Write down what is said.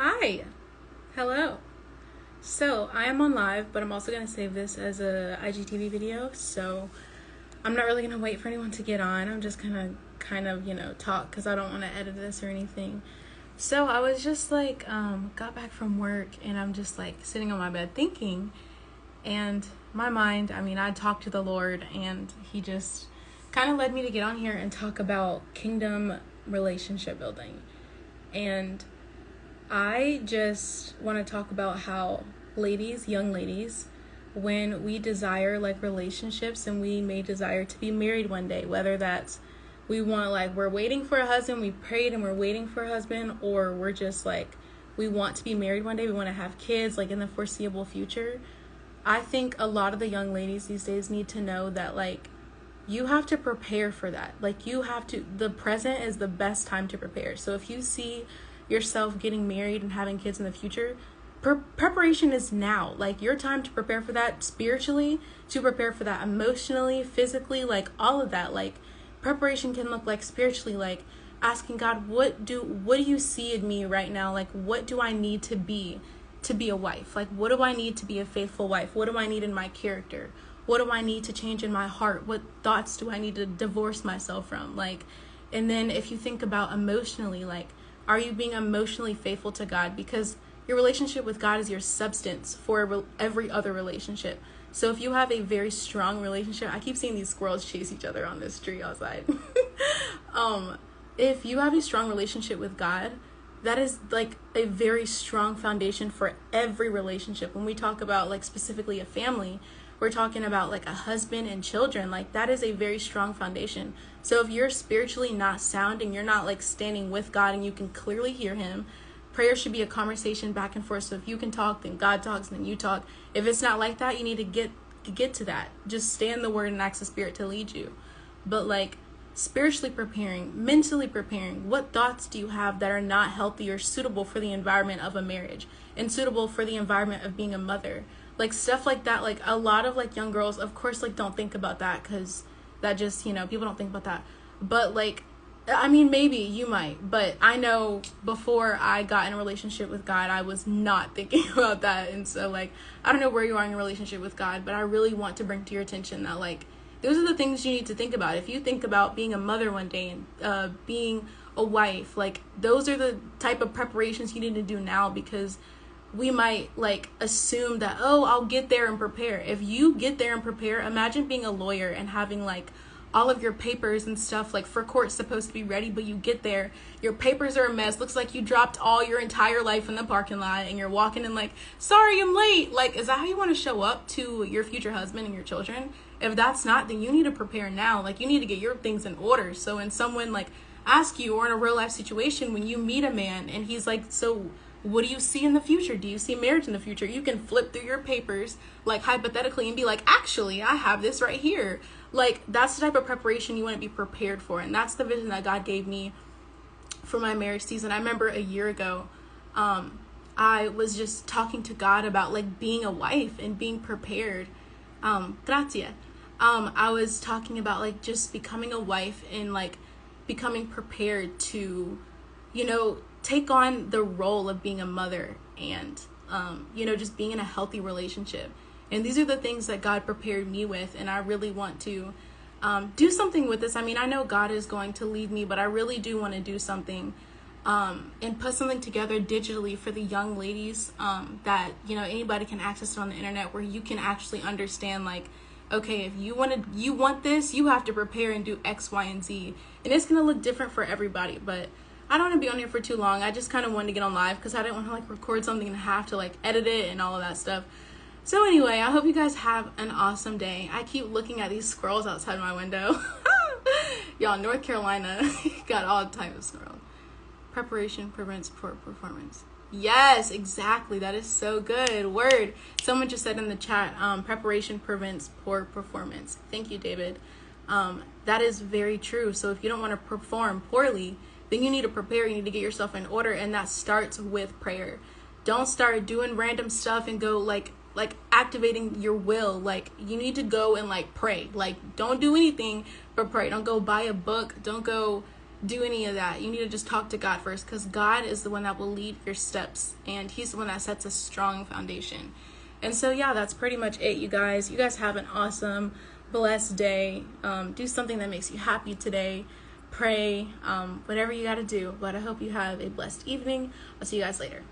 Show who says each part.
Speaker 1: Hi. Hello. So, I am on live, but I'm also going to save this as a IGTV video, so I'm not really going to wait for anyone to get on. I'm just going to talk because I don't want to edit this or anything. So, I was just got back from work and I'm just sitting on my bed thinking, and my mind, I talked to the Lord and he just kind of led me to get on here and talk about kingdom relationship building. And I just want to talk about how young ladies, when we desire relationships and we may desire to be married one day, whether that's we're waiting for a husband, we prayed and we're waiting for a husband, or we're just we want to be married one day, we want to have kids in the foreseeable future. I think a lot of the young ladies these days need to know that you have to prepare for that. The present is the best time to prepare. So if you see yourself getting married and having kids in the future, preparation is now. Your time to prepare for that spiritually, to prepare for that emotionally, physically, all of that. Preparation can look spiritually, asking God, what do you see in me right now? What do I need to be a wife? What do I need to be a faithful wife? What do I need in my character? What do I need to change in my heart? What thoughts do I need to divorce myself from? And then if you think about emotionally, are you being emotionally faithful to God? Because your relationship with God is your substance for every other relationship. So if you have a very strong relationship, I keep seeing these squirrels chase each other on this tree outside. If you have a strong relationship with God, that is a very strong foundation for every relationship. When we talk about specifically a family, we're talking about a husband and children. That is a very strong foundation. So if you're spiritually not sound and you're not standing with God and you can clearly hear him, prayer should be a conversation back and forth. So if you can talk, then God talks, then you talk. If it's not like that, you need to get to that. Just stay in the word and ask the Spirit to lead you. But spiritually preparing, mentally preparing, what thoughts do you have that are not healthy or suitable for the environment of a marriage and suitable for the environment of being a mother? Stuff like that. A lot of young girls, of course, don't think about that, because that just, people don't think about that. But maybe you might, but I know before I got in a relationship with God, I was not thinking about that. And so I don't know where you are in your relationship with God, but I really want to bring to your attention that those are the things you need to think about. If you think about being a mother one day and being a wife, those are the type of preparations you need to do now, because we might assume that, oh, I'll get there and prepare. If you get there and prepare, imagine being a lawyer and having all of your papers and stuff for court supposed to be ready, but you get there, your papers are a mess, looks like you dropped all your entire life in the parking lot, and you're walking in sorry, I'm late. Is that how you want to show up to your future husband and your children? If that's not, then you need to prepare now. You need to get your things in order. So when someone ask you, or in a real life situation, when you meet a man and he's so what do you see in the future? Do you see marriage in the future? You can flip through your papers, hypothetically, and be actually, I have this right here. That's the type of preparation you want to be prepared for. And that's the vision that God gave me for my marriage season. I remember a year ago, I was just talking to God about being a wife and being prepared. Grazie. I was talking about just becoming a wife and becoming prepared to, take on the role of being a mother and, just being in a healthy relationship. And these are the things that God prepared me with. And I really want to do something with this. I know God is going to lead me, but I really do want to do something and put something together digitally for the young ladies that, anybody can access it on the internet, where you can actually understand okay, if you want this, you have to prepare and do X, Y, and Z. And it's going to look different for everybody, but I don't want to be on here for too long. I just kind of wanted to get on live because I didn't want to record something and have to edit it and all of that stuff. So anyway, I hope you guys have an awesome day. I keep looking at these squirrels outside my window. Y'all, North Carolina got all types of squirrels. Preparation prevents poor performance. Yes, exactly. That is so good. Word. Someone just said in the chat, preparation prevents poor performance. Thank you, David. That is very true. So if you don't want to perform poorly, then you need to prepare. You need to get yourself in order, and that starts with prayer. Don't start doing random stuff and go activating your will. You need to go and pray. Don't do anything but pray. Don't go buy a book. Don't go do any of that. You need to just talk to God first, because God is the one that will lead your steps, and he's the one that sets a strong foundation. And so yeah, that's pretty much it, you guys. You guys have an awesome, blessed day. Do something that makes you happy today. Pray, whatever you got to do. But I hope you have a blessed evening. I'll see you guys later.